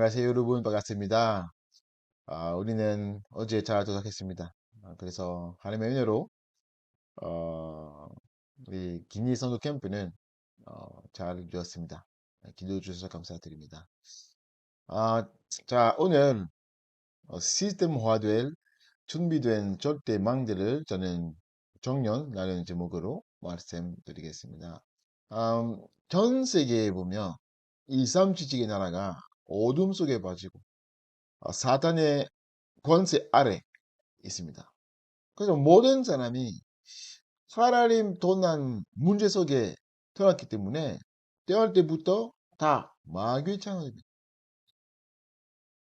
안녕하세요, 여러분. 반갑습니다. 우리는 어제 잘 도착했습니다. 그래서 하나님의 은혜로, 어, 우리 기니 선교 캠프는, 잘 이루었습니다. 기도해 주셔서 감사드립니다. 아, 자, 오늘 시스템화될 준비된 절대망대를 저는 정년이라는 제목으로 말씀드리겠습니다. 전 세계에 보면 이 삼지직의 나라가 어둠 속에 빠지고 사단의 권세 아래 있습니다. 그래서 모든 사람이 하나님 도난 문제 속에 태어났기 때문에 태어날 때부터 다 마귀의 창조입니다.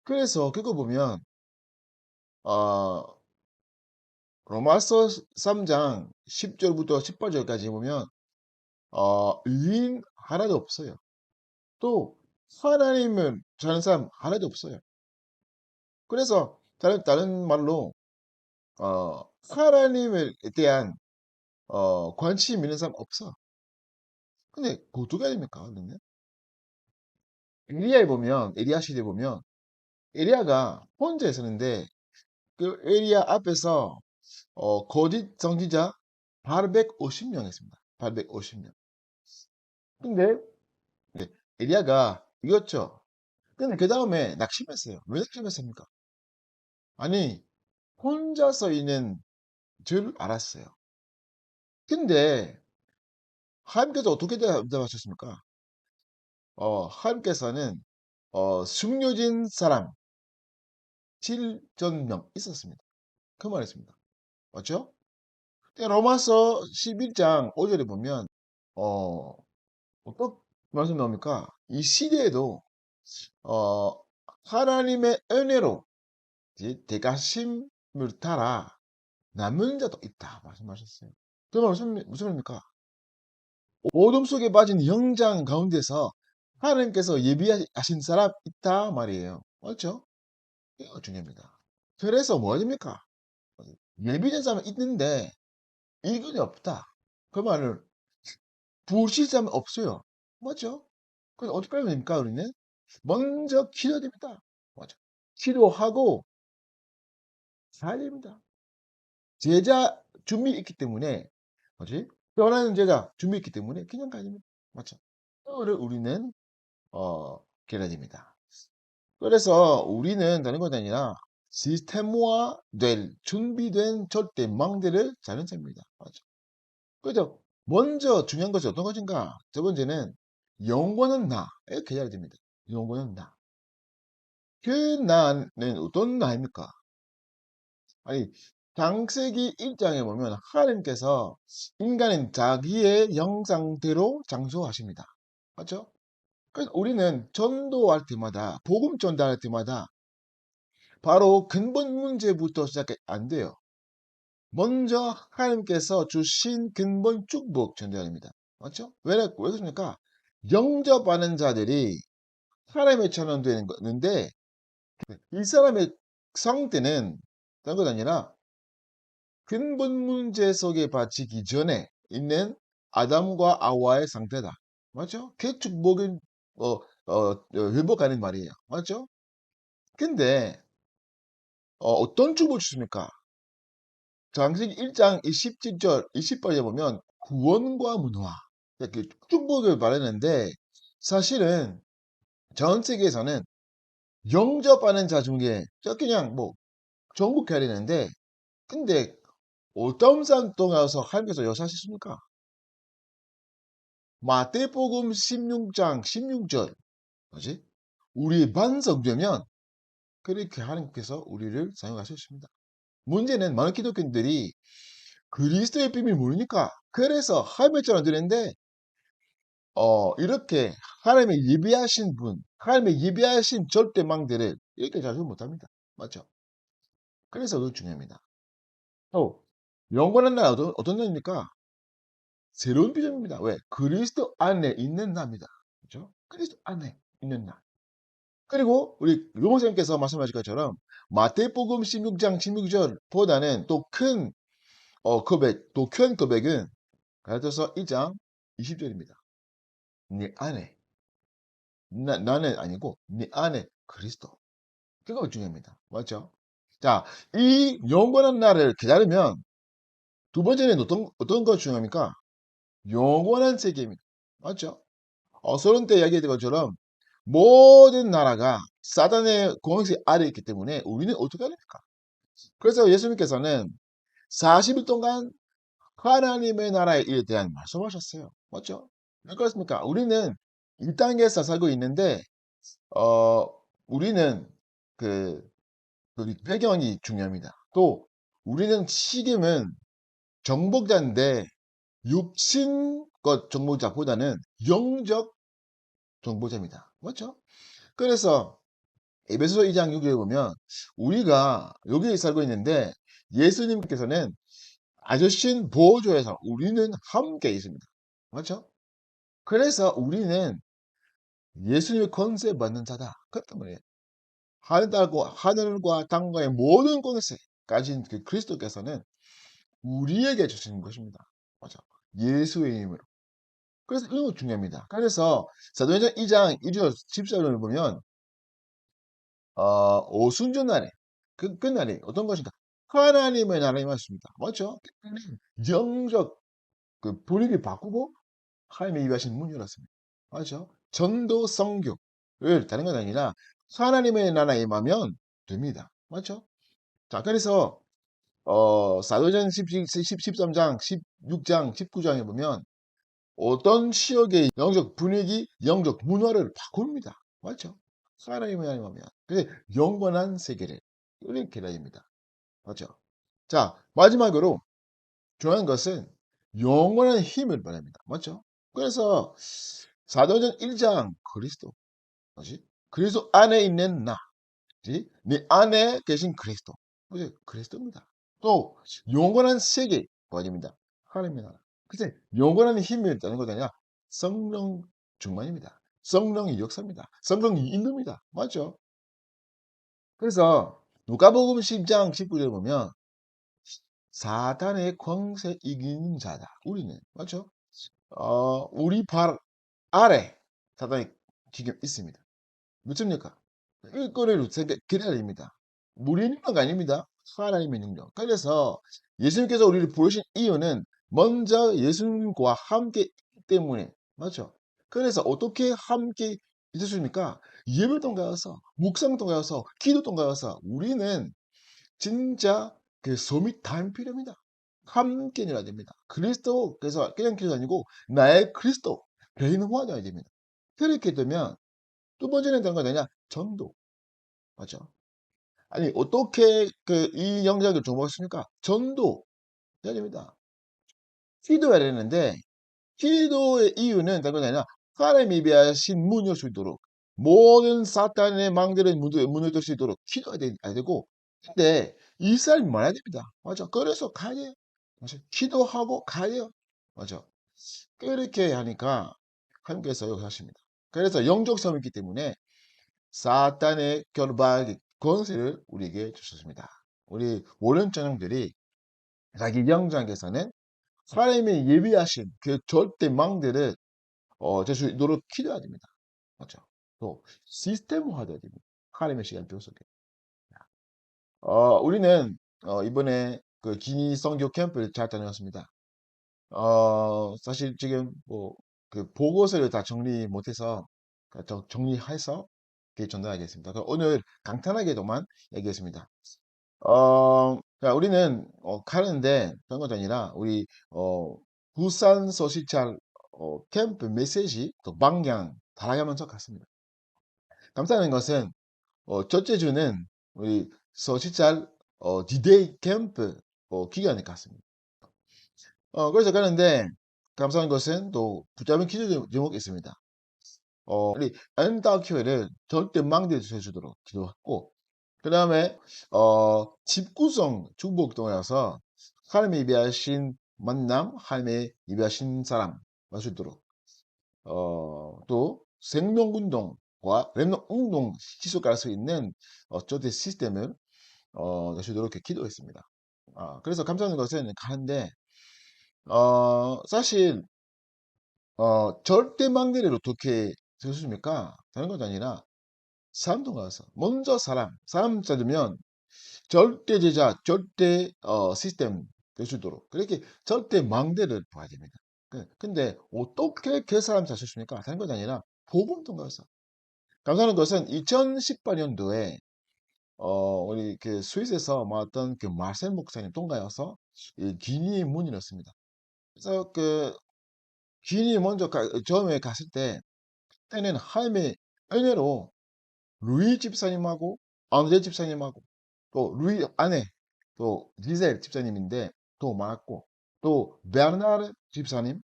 그래서 그거 보면 어, 로마서 3장 10절부터 18절까지 보면 의인 하나도 없어요. 또 하나님을 잘하는 사람 하나도 없어요. 그래서 다른 말로 하나님에 대한 관심 있는 사람 없어. 근데 그 어떻게 됩니까? 그러면 에리야에 보면 에리야 시대에 보면 에리야가 혼자 있었는데 그 에리야 앞에서 거짓 선지자 850명 했습니다. 850명. 근데 네, 에리야가 이겼죠. 근데 그 다음에 낙심했어요. 왜 낙심했습니까? 아니 혼자서 있는 줄 알았어요. 근데 하나님께서 어떻게 대답하셨습니까? 하나님께서는 숨겨진 사람 7,000명 있었습니다. 그 말했습니다. 맞죠? 근데 로마서 11장 5절에 보면 어, 어떤 말씀 나옵니까? 이 시대에도 어, 하나님의 은혜로 이제 대가심을 따라 남은 자도 있다 말씀하셨어요. 그 말 무슨 말입니까? 어둠 속에 빠진 영장 가운데서 하나님께서 예비하신 사람 있다 말이에요. 맞죠? 이거 중요합니다. 그래서 뭐 됩니까? 예비된 사람은 있는데 이근이 없다. 그 말을 부실자면 없어요. 맞죠? 그래서 어떻게 하면 됩니까, 우리는? 먼저 기도해야 됩니다. 맞죠? 기도하고 사야 됩니다. 제자 준비 있기 때문에, 뭐지? 변하는 제자 준비 있기 때문에 그냥 가야 됩니다. 맞죠? 그거를 우리는, 기도해야 됩니다. 그래서 우리는 다른 것이 아니라 시스템화 될 준비된 절대 망대를 자는 자입니다. 맞죠? 그죠? 먼저 중요한 것이 어떤 것인가? 첫 번째는 영원한 나. 이렇게 해야 됩니다. 영원한 나. 그 나는 어떤 나입니까? 아니, 창세기 1장에 보면 하나님께서 인간은 자기의 형상대로 창조하십니다. 맞죠? 그래서 우리는 전도할 때마다, 복음 전달할 때마다 바로 근본 문제부터 시작해 안 돼요. 먼저 하나님께서 주신 근본 축복 전해야 됩니다. 맞죠? 왜 그렇습니까? 영접하는 자들이 하나님의 천원 되는 거는데 이 사람의 상태는 다른 것 아니라 근본 문제 속에 바치기 전에 있는 아담과 아와의 상태다. 맞죠? 그 축복은 회복하는 말이에요. 맞죠? 근데 어떤 축복을 주십니까? 장세기 1장 27절, 28절에 보면 구원과 문화 이렇게 축복을 말했는데 사실은 전 세계에서는 영접하는 자 중에 그냥 뭐 정복해야 되는데 근데 어떤 사람 동에서 하나님께서 여사하셨습니까? 마태복음 16장 16절 뭐지? 우리 반성되면 그렇게 하나님께서 우리를 사용하셨습니다. 문제는 많은 기독교인들이 그리스도의 비밀 모르니까 그래서 하나님의 전화 드렸는데 이렇게 하나님의 예비하신 분, 하나님의 예비하신 절대망대를 이렇게 잘 못합니다. 맞죠? 그래서 그거 중요합니다. 또 영원한 나라 어떤 나라입니까? 새로운 비전입니다. 왜? 그리스도 안에 있는 나입니다. 그렇죠? 그리스도 안에 있는 나. 그리고 우리 요목사님께서 말씀하신 것처럼 마태복음 16장 16절보다는 또 큰 또 큰 고백은 갈라디아서 1장 20절입니다. 네 안에 나는 아니고 네 안에 그리스도. 그거 중요합니다. 맞죠? 자, 이 영원한 날을 기다리면 두 번째는 어떤 거 중요합니까? 영원한 세계입니다. 맞죠? 서론 때 이야기했던 것처럼 모든 나라가 사단의 공세 아래에 있기 때문에 우리는 어떻게 해야 됩니까? 그래서 예수님께서는 40일 동안 하나님의 나라의 일에 대한 말씀하셨어요. 맞죠? 왜 그렇습니까? 우리는 이 땅에서 살고 있는데, 어, 우리는 그, 그 배경이 중요합니다. 또, 우리는 지금은 정복자인데, 육신것 정복자보다는 영적 정복자입니다. 맞죠? 그래서 에베소서 2장 6절에 보면 우리가 여기에 살고 있는데 예수님께서는 아저씨 보호조에서 우리는 함께 있습니다. 맞죠? 그래서 우리는 예수님의 권세 받는 자다. 그렇단 말이에요. 하늘과 땅과의 모든 권세 가진 그 그리스도께서는 우리에게 주시는 것입니다. 맞죠? 예수의 이름으로. 그래서 이런 거 중요합니다. 그래서 사도행전 2장 1절 14절을 보면 오순절날에 끝날에 어떤 것인가? 하나님의 나라에 맞습니다. 맞죠? 영적 그 분위기 바꾸고 하나님의 입하신 문이 열었습니다. 맞죠? 전도 성교를 다른 건 아니라 하나님의 나라에 임하면 됩니다. 맞죠? 자, 그래서 사도전 13장, 16장, 19장에 보면 어떤 지역의 영적 분위기, 영적 문화를 바꿉니다. 맞죠? 하나님의 나라에 임하면. 그래서 영원한 세계를 이렇게 기다립니다. 맞죠? 자, 마지막으로 중요한 것은 영원한 힘을 말합니다. 맞죠? 그래서 사도전 1장 그리스도, 뭐지? 그리스도 안에 있는 나, 지? 네 안에 계신 그리스도, 뭐지? 그리스도입니다. 또 영원한 세계 뭐입니다? 하나님의 나라. 그치? 영원한 힘이 있다는 것이 아니라 성령 충만입니다. 성령의 역사입니다. 성령의 인도입니다. 맞죠? 그래서 누가복음 10장 19절에 보면 사단의 권세 이기는 자다. 우리는 맞죠? 우리 발 아래 사단이 지금 있습니다. 무엇입니까? 이거를 기다려야 됩니다. 우리의 능력 아닙니다. 하나님의 능력. 그래서 예수님께서 우리를 부르신 이유는 먼저 예수님과 함께 있기 때문에 맞죠? 그래서 어떻게 함께 있으십니까? 예배 동가여서 묵상 동가여서 기도 동가여서 우리는 진짜 그 소미 단필입니다. 함께 내야 됩니다. 그리스도 그래서 그냥 기도 아니고 나의 그리스도 개인화되어야 됩니다. 그렇게 되면 두 번째는 되는 거 아니냐? 전도. 맞죠? 아니 어떻게 그 이 영역을 접목했습니까? 전도 해야 됩니다. 기도해야 되는데 기도의 이유는 다른 건 아니라 하나님이 예비하신 문을 열 수 있도록 모든 사탄의 망대를 문을 열 수 있도록 기도해야 되고 근데 이 삶이 많아야 됩니다. 맞아. 그래서 가야 돼요. 맞아. 기도하고 가야 돼요. 맞아. 그렇게 하니까 하나님께서 여기 하십니다. 그래서 영적 섬이 있기 때문에 사탄의 결박 권세를 우리에게 주셨습니다. 우리 오랜 전형들이 자기 영장에서는 하나님의 예비하신 그 절대 망대를 될 수 있도록 기도해야 됩니다. 맞죠? 또 시스템화돼야 됩니다. 하나님의 시간 표 속에. 우리는 이번에 그 기니 성교 캠프를 잘 다녀왔습니다. 사실 지금 뭐 그 보고서를 다 정리 못해서 정리해서 이렇게 전달하겠습니다. 그럼 오늘 간단하게도만 얘기했습니다. 자, 우리는 가는데 그런 것도 아니라 우리 부산 소시찰 캠프 메시지 또 방향 달아가면서 갔습니다. 감사하는 것은 첫째 주는 우리 소시찰 디데이 캠프 기간에 갔습니다. 그래서 가는데 감사한 것은 또 붙잡은 퀴즈 제목이 있습니다. 우리 엔다큐를 절대 망대해 주도록 기도했고 그 다음에 집구성 중복동이라서 하나님의 예비하신 만남, 하나님의 예비하신 사람 할 수 있도록 또 생명운동과 랩넌 운동 지속할 수 있는 어쩌지 시스템을 낼 수 있도록 이렇게 기도했습니다. 그래서 감사하는 것은 가는데 사실 절대 망대를 어떻게 세우십니까? 다른 것도 아니라 사람도 가서 먼저 사람 찾으면 절대 제자, 절대 시스템 될 수 있도록 그렇게 절대 망대를 봐야 됩니다. 근데 어떻게 그 사람 찾으십니까? 다른 것 아니라 복음 통과해서. 감사하는 것은 2018년도에 우리 그 스위스에서 뭐 어떤 그 마셀 목사님 통과여서 이 기니 문이 열었습니다. 그래서 그 기니 먼저 처음에 갔을 때 그때는 하나님의 은혜로 루이 집사님하고 안드레 집사님하고 또 루이 아내 또 지셀 집사님인데 또 많았고 또 베르나르 집사님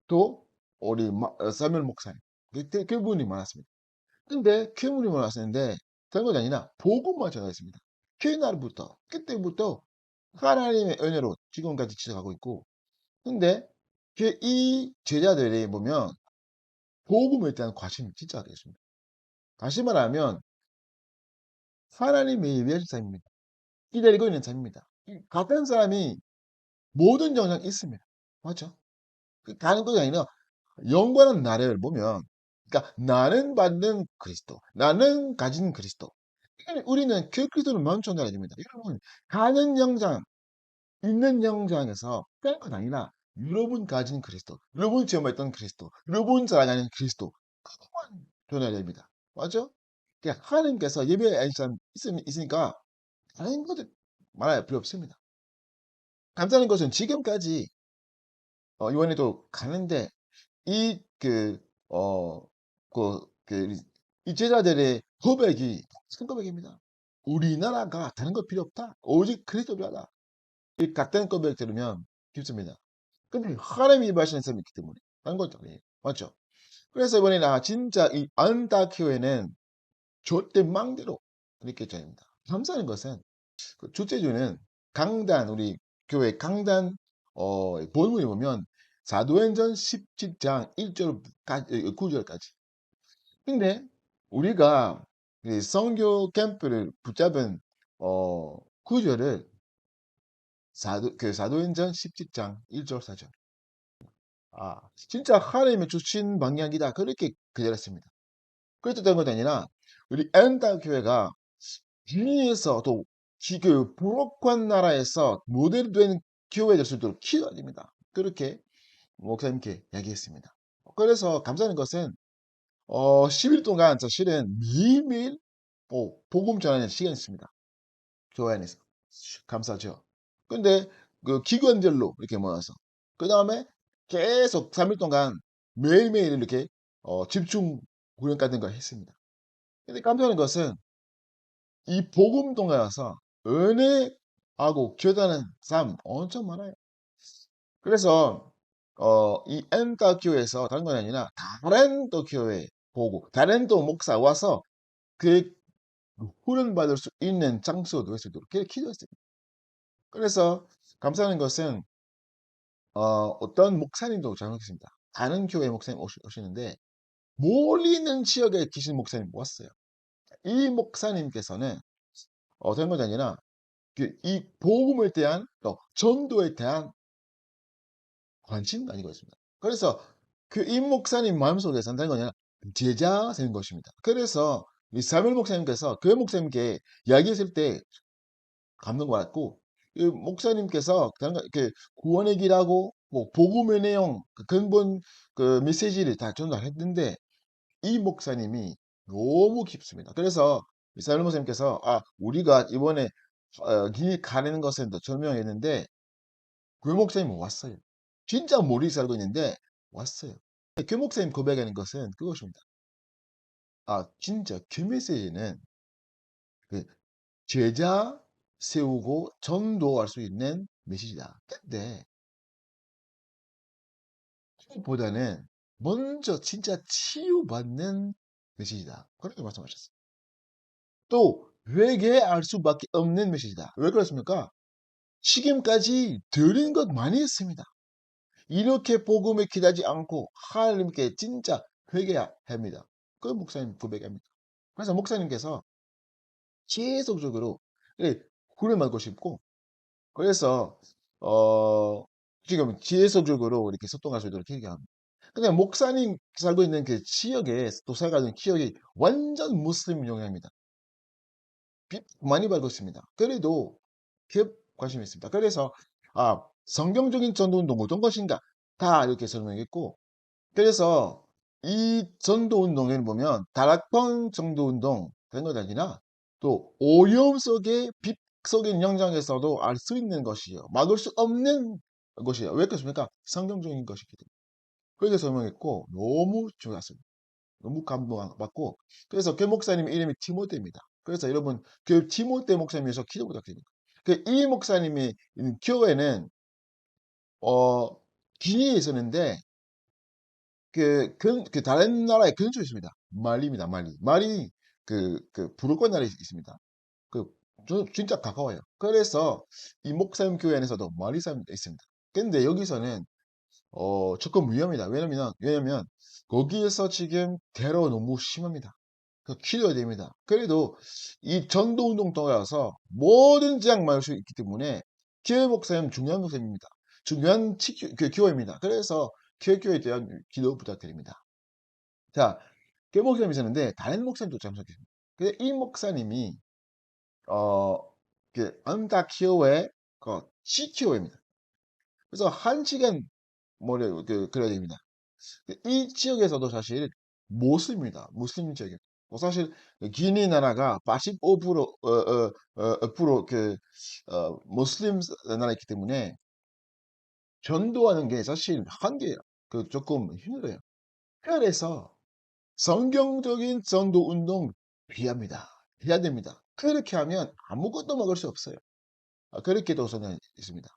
또 우리 사무엘 목사님 그때 그분이 많았습니다. 근데 그분이 많았는데 다른 것이 아니라 복음만 전하였습니다. 그날부터 그때부터 하나님의 은혜로 지금까지 지켜가고 있고 근데 이 제자들이 보면 복음에 대한 관심이 진짜 되겠습니다. 다시 말하면 하나님의 예비하신 삶입니다. 기다리고 있는 삶입니다. 같은 사람이 모든 영향이 있습니다. 맞죠? 다른 것이 아니라 영원한 나를 보면 그러니까 나는 받는 그리스도, 나는 가진 그리스도. 우리는 그 그리스도를 마음 전달해야 됩니다. 여러분, 가는 영장, 있는 영장에서 빼는 건 아니라 여러분 가진 그리스도, 여러분 체험했던 그리스도, 여러분 살아가는 그리스도 그것만 전해야 됩니다. 맞죠? 그러니까 하나님께서 예배의 안산 있으니까 다른 것들 말할 필요 없습니다. 감사하는 것은 지금까지 이번에도 가는데 이 그 어 이 제자들의 고백이 큰 고백입니다. 우리나라가 다른 거 필요 없다. 오직 그리스도 필요하다. 이 같은 고백 들으면 깊습니다. 근데 하나님이 임하시는 사람이 있기 때문에 다른 것도 아니에요. 맞죠? 그래서 이번에는 진짜 이 안타교회는 절대 망대로 이렇게 전입니다. 감사하는 것은 그 주제주는 강단 우리 교회 강단 본문에 보면 사도행전 17장 1절까지 9절까지. 근데 우리가 이 선교 캠프를 붙잡은 구절을 사도행전 17장 1절 4절. 진짜 하나님의 주신 방향이다. 그렇게 기다렸습니다. 그랬던 것이 아니라 우리 엔다 교회가 주위에서 또 그 부록한 나라에서 모델이 된 교회 될 수 있도록 키워야 됩니다. 그렇게 목사님께 이야기했습니다. 그래서 감사하는 것은 10일 동안 사실은 매일매일 복음 전하는 시간이 있습니다. 교회 안에서. 감사하죠. 근데 그 기관별로 이렇게 모여서 그 다음에 계속 3일 동안 매일매일 이렇게 집중 훈련 같은 걸 했습니다. 근데 감사하는 것은 이 복음 동화여서 은혜하고 교단하는 삶 엄청 많아요. 그래서 이 엔더 교회에서 다른 건 아니라 다른 또 교회 보고 다른 또 목사 와서 그 훈련 받을 수 있는 장소도 될 수 있도록 그렇게 기도했어요. 그래서 감사하는 것은 어떤 목사님도 잘못했습니다. 다른 교회 목사님 오시는데 멀리 있는 지역에 계신 목사님 왔어요. 이 목사님께서는 어떤 것이 아니라 이 복음에 대한 또 전도에 대한 관심이 아니고 있습니다. 그래서 그 임 목사님 마음속에 산다는 건 아니라 제자 되는 것입니다. 그래서 이 사무엘 목사님께서 그 목사님께 이야기했을 때 감동받았고 이 목사님께서 이렇게 구원의 길하고 뭐 복음의 내용 그 근본 그 메시지를 다 전달했는데 이 목사님이 너무 깊습니다. 그래서 이사엘 목사님께서 우리가 이번에 길 가는 것은 더 설명했는데 그 목사님 왔어요. 진짜 멀리 살고 있는데 왔어요. 그 목사님 고백하는 것은 그것입니다. 진짜 그 메시지는 그 제자 세우고 전도할 수 있는 메시지다. 근데 그보다는 먼저 진짜 치유받는 메시지다. 그렇게 말씀하셨어요. 또 회개할 수밖에 없는 메시지다. 왜 그렇습니까? 지금까지 들은 것 많이 했습니다. 이렇게 복음을 기다리지 않고 하나님께 진짜 회개해야 합니다. 그 목사님 고백합니다. 그래서 목사님께서 계속적으로 훈련 받고 싶고 그래서 지금 지속적으로 이렇게 소통할 수 있도록 얘기합니다. 근데 목사님 살고 있는 그 지역에 또 살아가는 지역이 완전 무슬림 영향입니다. 빚 많이 벌고 있습니다. 그래도 기업 관심이 있습니다. 그래서 성경적인 전도운동 어떤 것인가 다 이렇게 설명했고 그래서 이 전도운동에는 보면 다락방 전도운동 그런 것 아니라 또 오염 속의 빛적인 영장에서도 알 수 있는 것이요. 막을 수 없는 것이요. 왜 그렇습니까? 성경적인 것이기 때문에. 그렇게 설명했고 너무 좋았습니다. 너무 감동받고 그래서 그 목사님 이름이 티모테입니다. 그래서 여러분 그 티모테 목사님에서 기도 부탁드립니다. 그 이 목사님이 있는 교회는 어 기니에 있었는데 그 다른 나라에 근처에 있습니다. 말리입니다. 말리 브루권 나라에 있습니다. 그 진짜 가까워요. 그래서 이 목사님 교회 안에서도 말리 사람이 있습니다. 근데 여기서는 조금 위험합니다. 왜냐면 거기에서 지금 테러 너무 심합니다. 그 키려야 됩니다. 그래도 이 전도 운동 동안서 모든 지역 막을 수 있기 때문에 교회 목사님 중요한 목사님입니다. 중요한 교회입니다. 그래서 교회에 대한 기도 부탁드립니다. 자, 교회 목사님이 있었는데 다른 목사님도 참석했습니다. 근데 이 목사님이 어, 안타키오의 치키오입니다. 그래서 한 시간 그래야 됩니다. 이 지역에서도 사실 모슬입니다. 무슬림 지역에. 사실 기니 나라가 85% 무슬림 나라이기 때문에 전도하는 게 사실 한계예요. 조금 힘들어요. 그래서 성경적인 전도 운동 비합니다. 해야 됩니다. 그렇게 하면 아무것도 막을 수 없어요. 그렇게 도서는 있습니다.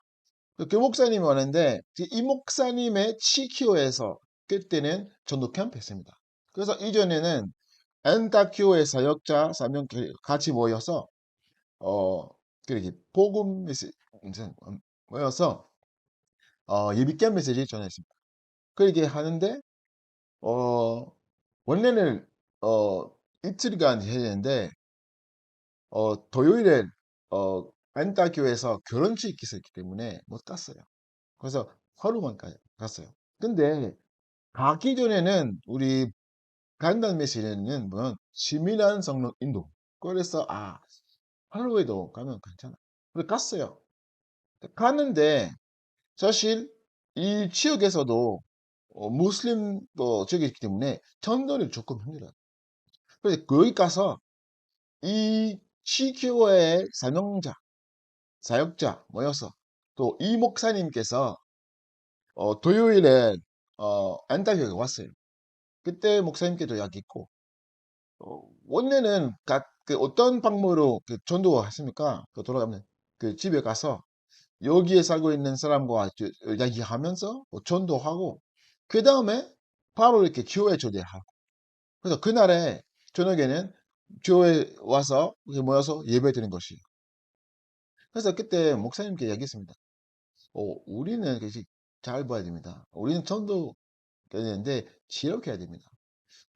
그 목사님이 왔는데 이 목사님의 치키오에서 그때는 전도 캠프 했습니다. 그래서 이전에는 엔타키오의 사역자 3명 같이 모여서 어 그렇게 복음 메시지 모여서 예비견 메시지 전했습니다. 그렇게 하는데 어 원래는 이틀간 해야 되는데 토요일에 엔타키오에서 결혼식이 있었기 때문에 못 갔어요. 그래서 하루만 갔어요. 근데 가기 전에는 우리 간단 메시지는 뭐 치밀한 성령 인도. 그래서 하루에도 가면 괜찮아. 그래서 갔어요. 갔는데 사실 이 지역에서도 무슬림 지역이기 때문에 전도를 조금 힘들어요. 그래서 거기 가서 이 시교회의 사역자 모여서 또 이 목사님께서 토요일에 안타교에 왔어요. 그때 목사님께도 이야기했고 원래는 어떤 방법으로 전도했습니까? 돌아가면 집에 가서 여기에 살고 있는 사람과 이야기하면서 전도하고 그 다음에 바로 이렇게 교회 초대하고 그래서 그날에 저녁에는 교회 와서 이렇게 모여서 예배 드리는 것이에요. 그래서 그때 목사님께 이야기했습니다. 우리는 잘 봐야 됩니다. 우리는 전도 되는데 지력해야 됩니다.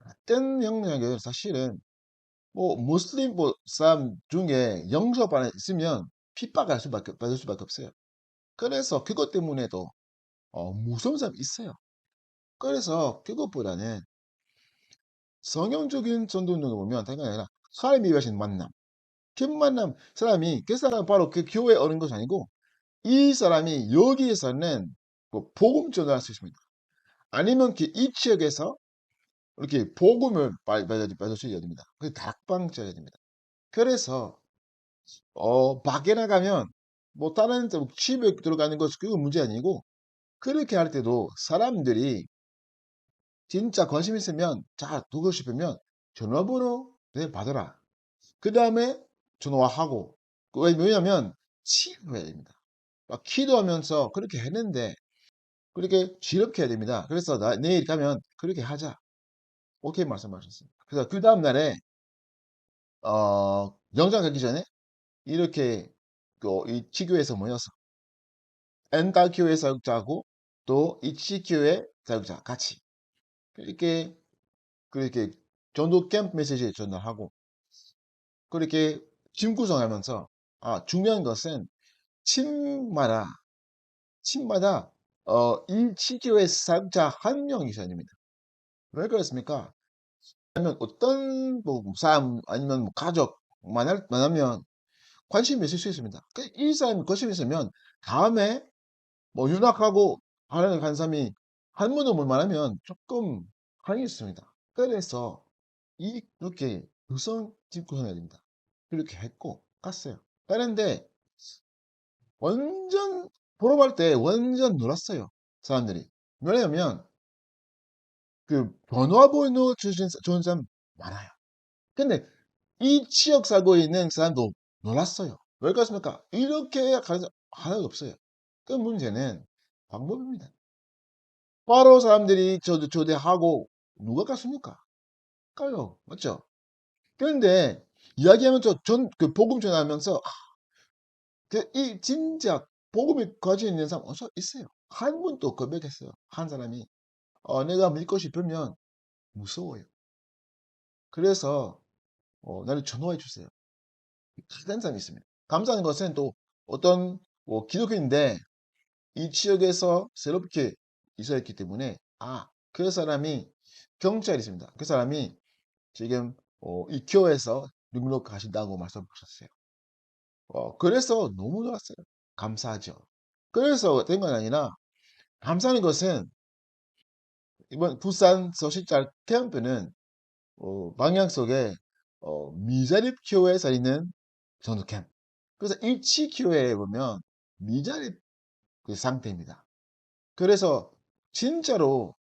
어떤 영역은 사실은 무슬림 사람 중에 영접 안에 있으면 받을 수밖에 없어요. 그래서 그것 때문에도 무서운 사람이 있어요. 그래서 그것보다는 성경적인 전도운동을 보면 당연히 아니라 하나님이 위하신 만남. 그 만남 사람이 그 사람 바로 그 교회에 오는 것이 아니고 이 사람이 여기에서는 복음 전도할 수 있습니다. 아니면 이 지역에서 이렇게 복음을 받을 수 있어야 됩니다. 그 각방 지어야 됩니다. 그래서 밖에 나가면 다른 집에 들어가는 것 그건 문제 아니고 그렇게 할 때도 사람들이 진짜 관심 있으면 두고 싶으면 전화번호 받아라. 그 다음에 전화하고 왜냐면 치료해야 됩니다. 막 기도하면서 그렇게 했는데 그렇게 지럽게 해야 됩니다. 그래서 내일 가면 그렇게 하자. 오케이 말씀하셨어요. 그래서 그 다음날에 영장 가기 전에 이렇게 이 치교에서 모여서 엔달교회 사역자하고 또 이치교회 사역자 같이 그렇게 전도 캠프 메시지 전달하고 그렇게 팀 구성하면서 중요한 것은 팀마다 이 치료의 사용자 한 명이셔야 됩니다. 왜 그렇습니까? 아니면 어떤 뭐 사람 아니면 뭐 가족 만나면 관심이 있을 수 있습니다. 이 사람이 관심이 있으면 다음에 뭐 윤곽하고 하는 간 사람이 한 번도 못 말하면 조금 한이 있습니다. 그래서 이렇게 유선 집구성해야 됩니다. 그렇게 했고 갔어요. 그런데 완전 보러 갈 때 완전 놀았어요. 사람들이. 왜냐면 그 전화번호 주신 좋은 사람 많아요. 근데 이 지역 살고 있는 사람도 놀랐어요. 왜 그렇습니까? 이렇게 가는 사람 하나도 없어요. 그 문제는 방법입니다. 바로 사람들이 초대하고 누가 갔습니까? 가요. 맞죠? 그런데 이야기하면서 그 복음 전하면서 이 진짜 복음이 가지고 있는 사람 어서 있어요. 한 분도 고백했어요. 한 사람이 내가 믿고 싶으면 무서워요. 그래서 나를 전화해 주세요. 다른 사람이 있습니다. 감사한 것은 또 어떤 뭐 기독교인데 이 지역에서 새롭게 이사했기 때문에 그 사람이 경찰이 있습니다. 그 사람이 지금 이 교회에서 등록하신다고 말씀하셨어요. 그래서 너무 좋았어요. 감사하죠. 그래서 된 건 아니라 감사하는 것은 이번 부산 서식자 캠프는 방향 속에 미자립 교회에서 있는 전도 캠프. 그래서 일치 교회에 보면 미자립 그 상태입니다. 그래서 진짜로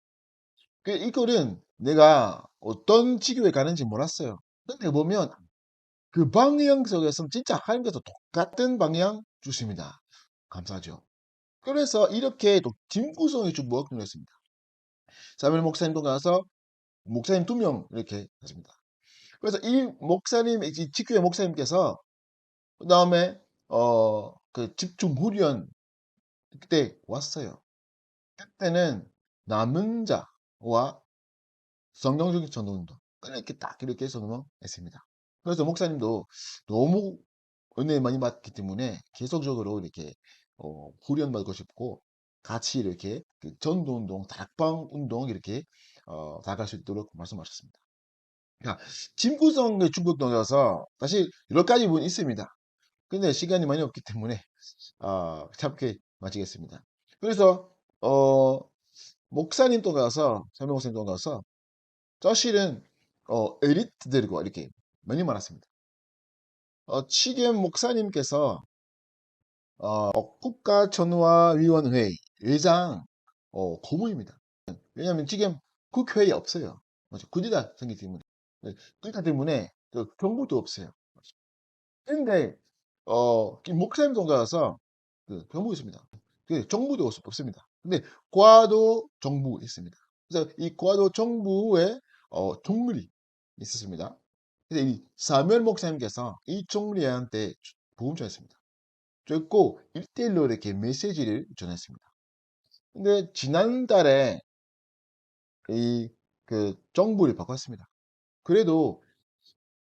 이거는 내가 어떤 지교에 가는지 몰랐어요. 근데 보면 그 방향 속에서 진짜 하나님께서 똑같은 방향 주십니다. 감사하죠. 그래서 이렇게 또 팀 구성이 좀 무엇이었습니다. 사무엘 목사님도 가서 목사님 2명 이렇게 했습니다. 그래서 이 목사님, 이 지교회 목사님께서 그 다음에 그 집중 후련 그때 왔어요. 그때는 남은 자와 성경적인 전도운동 이렇게 딱 이렇게 선언했습니다. 그래서 목사님도 너무 은혜 많이 받기 때문에 계속적으로 이렇게 후련받고 싶고 같이 이렇게 그 전도운동, 다락방 운동 이렇게 나갈 수 있도록 말씀하셨습니다. 그러니까 짐구성의 중국동이어서 사실 여러 가지 부분이 있습니다. 근데 시간이 많이 없기 때문에 짧게 마치겠습니다. 그래서 목사님 또 가서 설명 목사님 또 가서 사실은 엘리트들과 이렇게 많이 많았습니다. 지금 목사님께서 국가전화위원회 회장 고문입니다. 왜냐하면 지금 국회에 없어요. 맞죠? 군대가 생기기 때문에. 네, 그렇기 때문에 그 정부도 없어요. 근데 목사님 동가서 그 정부 있습니다. 그 정부도 없습니다. 근데 과도 정부 있습니다. 그래서 이 과도 정부에 총리 있었습니다. 그래서 이 사무엘 목사님께서 이 총리한테 복음 전했습니다. 그리고 1대1로 이렇게 메시지를 전했습니다. 근데 지난달에 이 그 정부를 바꿨습니다. 그래도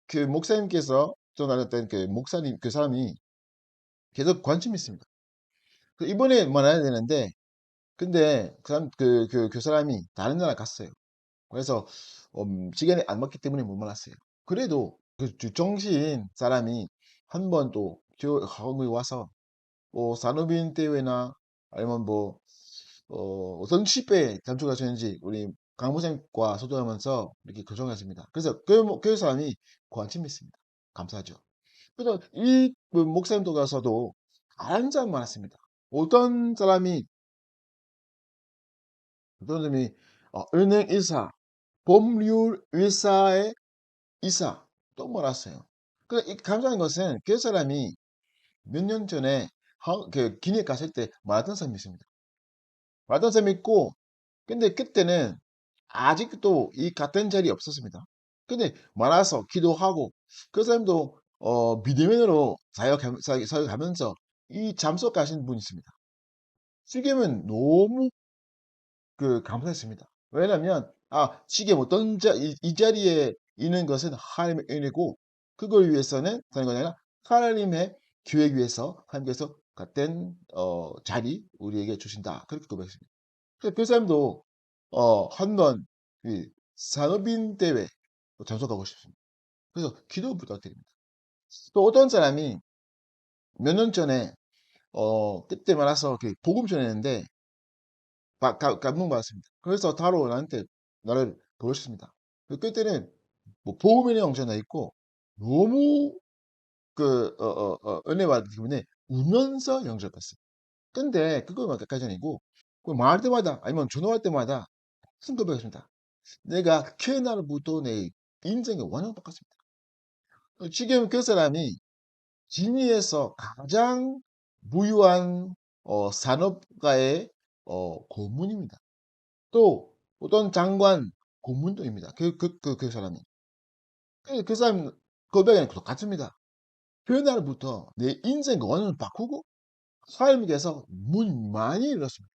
그 목사님께서 전화했던 그 목사님 그 사람이 계속 관심이 있습니다. 이번에 만나야 되는데 근데 그 사람이 다른 나라 갔어요. 그래서 시간이 안 맞기 때문에 못 만났어요. 그래도 그 주정신 사람이 한 번 또 한국에 와서 뭐 산업인 대회나 아니면 뭐 어떤 집회에 참석하셨는지 우리 강부장과 소통하면서 이렇게 교정했습니다. 그래서 그 사람이 관심이 있습니다. 감사하죠. 그래서 이 목사님도 가서도 다른 사람 많았습니다. 어떤 사람이 어떤 사람이 은행 이사, 법률 회사의 이사 또 많았어요. 이 감사한 것은 그 사람이 몇 년 전에 그 기내 갔을 때 말았던 사람이 있습니다. 말았던 사람이 있고 근데 그때는 아직도 이 같은 자리에 없었습니다. 근데 많아서 기도하고 그 사람도 비대면으로 사역하면서 이 잠수하신 분이 있습니다. 지금은 너무 감사했습니다. 왜냐면 지금 어떤 이 자리에 있는 것은 하나님의 은혜고 그걸 위해서는 다른 건 아니라 하나님의 계획 위해서 하나님께서 같은 자리 우리에게 주신다. 그렇게 고백했습니다. 그 사람도 한번 산업인 대회 참석하고 싶습니다. 그래서 기도 부탁드립니다. 또 어떤 사람이 몇 년 전에 그때 말아서 복음 전했는데 감동받았습니다. 그래서 바로 나한테 나를 부르셨습니다. 그때는 뭐 복음의 내용 전해 있고 너무 은혜 받기 때문에 울면서 영접했어요. 근데 그거 몇 가지 아니고 그 말할 때마다 아니면 전화할 때마다 무슨 고백했습니다. 내가 그날부터 내 인생이 완전 바꿨습니다. 지금 그 사람이 진리에서 가장 부유한 산업가의 고문입니다. 또 어떤 장관 고문도입니다. 그 사람이. 그 사람 고백은 똑같습니다. 그날부터 내 인생을 완전 바꾸고 하나님께서 문 많이 열었습니다.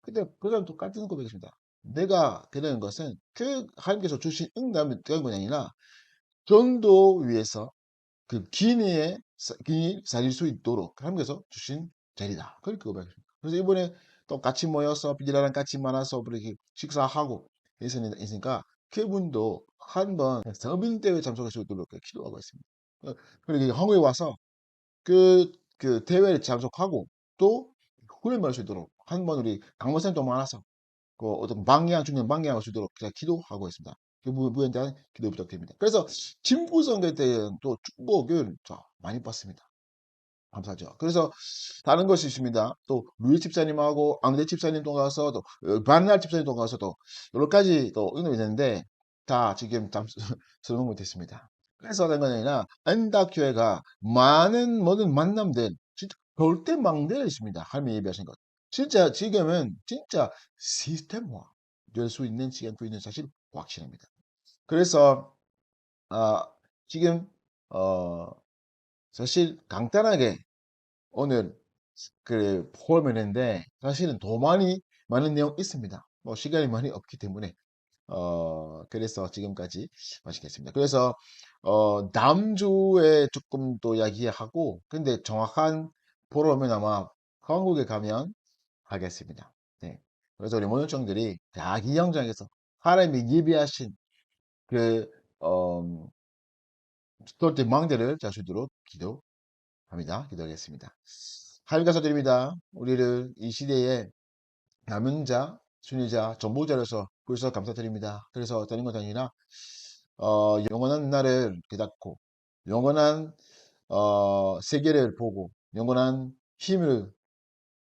근데 그 사람 똑같은 고백입니다. 내가 그러는 것은 그 하나님께서 주신 응답이 그런 것이 아니라 전도 위해서 그 기니 살릴 수 있도록 하나님께서 주신 자리다. 그렇게 고백했습니다. 그래서 이번에 또 같이 모여서 비디라랑 같이 만나서 이렇게 식사하고 있으니까 그분도 한번 서빙 대회 참석할 수 있도록 기도하고 있습니다. 그리고 한국에 와서 그 대회를 참석하고 또 훈련 받을 수 있도록 한번 우리 강모쌤도 많아서 그 어떤 중요한 방향을 주도록 제가 기도하고 있습니다. 그 부분에 대한 기도 부탁드립니다. 그래서 진부성에 대한 또 축복을 많이 받습니다. 감사하죠. 그래서 다른 것이 있습니다. 또 루이 집사님하고 앙대 집사님도 가서 또 바날 집사님도 가서 또 여러 가지 또 응답이 있는데 다 지금 설명 못했습니다. 그래서 다른 건 아니라 안다교회가 많은 모든 만남들 진짜 절대 망대가 있습니다. 하나님이 예비하신 것. 진짜 지금은 진짜 시스템화 될 수 있는 시간도 있는 사실 확실합니다. 그래서 지금 사실 간단하게 오늘 포함을 했는데 사실은 더 많은 내용 있습니다. 뭐 시간이 많이 없기 때문에 그래서 지금까지 마치겠습니다. 그래서 다음 주에 조금 더 이야기하고 근데 정확한 포럼은 아마 한국에 가면 하겠습니다. 네. 그래서 우리 모든 청들이 자기 현장에서 하나님이 예비하신 그 그때 망대를 잘 수 있도록 기도하겠습니다. 하나님 감사드립니다. 우리를 이 시대에 남은 자, 순위자, 전보자로서 불러서 감사드립니다. 그래서 다른 것 아니라 영원한 날을 깨닫고 영원한 세계를 보고 영원한 힘을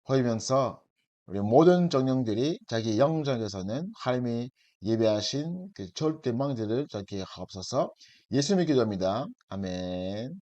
보이면서 우리 모든 정령들이 자기 영장에서는 하나님이 예배하신 그 절대 망대를 잡게 하옵소서. 예수님의 기도합니다. 아멘.